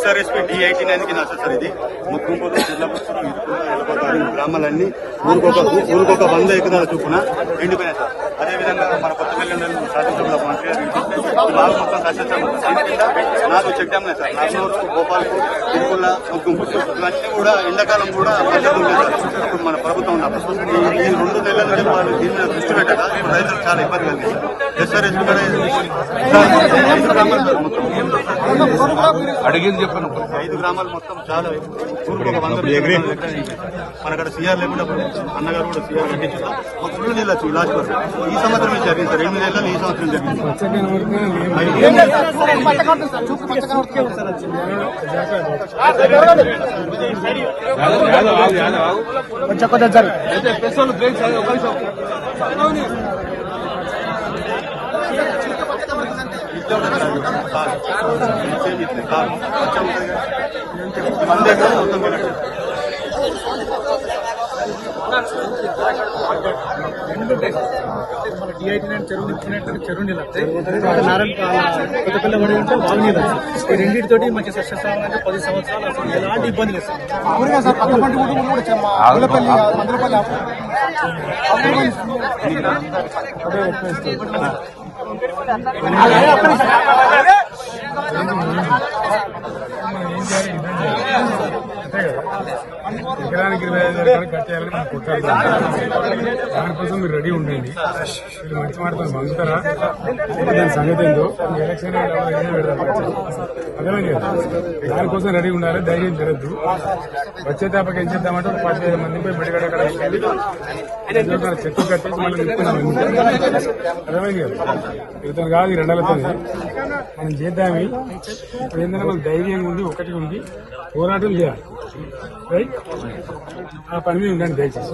SRSP D89 కి నచ్చదు sir. ఇది ముక్కుంపూరు జిల్లా గ్రామాలన్నీ ఊరికొక 100 ఎకరాల చొప్పున ఎండిపోయినాయి సార్. అదేవిధంగా మన కొత్తపల్లి శాసనసభలో మంత్రి గారు బాగా మొత్తం నాకు check dam sir. Naganur, Gopalpur, Tirumala, Mukkumpur ఇవన్నీ కూడా ఎండాకాలం కూడా ఇప్పుడు మన ప్రభుత్వం ఉన్నప్పుడు ఈ 2 నెలల నుంచి వాళ్ళు దీని మీద దృష్టి పెట్టక ఇప్పుడు రైతులకు చాలా ఇబ్బంది కలిగింది సార్. SRSP అడిగింది చెప్పాను. 5 గ్రామాలు మొత్తం చాలా ఊరికి ఒక 100 మనక్కడ సీఆర్ లేకుండా అన్నగారు కూడా సీఆర్ కట్టించారు. ఒక ఫుల్ నీళ్ళు వచ్చి లాస్ట్ ఈ సంవత్సరం జరిగింది సార్. 8 నెలలు ఈ సంవత్సరం జరిగింది. D89 చెరువు నింపుకునేట్టు చెరువు నీళ్ళు వస్తాయి. కొత్తపల్లి పడి ఉంటే బాగు నీళ్ళు వస్తాయి. ఈ రెండింటితోటి మంచి సస్యశ్యామలంగా 10 సంవత్సరాలు అసలు ఎలాంటి ఇబ్బంది లేదు సార్. ఎకరానికి 25,000 కట్టేయాలని మనం కొట్టాడుతున్నాం. దానికోసం మీరు రెడీ ఉండండి. మీరు మంచి మాటతో మంగుతారా దాని సంగతి ఏందో ఎలక్షన్ అర్థమైంది కదా. దానికోసం రెడీ ఉండాలి. ధైర్యం జరగద్దు. వచ్చే తప్పక ఏం చేద్దామంటే 15 మంది పోయి బిడిగడ చెట్టు కట్టేసి మళ్ళీ నింపుకున్నాం. అర్థమైంది కదా. ఇతను కాదు ఈ 2 నెలలతో మనం చేద్దామి. ఇప్పుడు ఏంటంటే మనకు ధైర్యంగా ఉండి ఒకటి ఉండి పోరాటం చేయాలి. రైట్, ఆ పని మీద ఉండండి దయచేసి.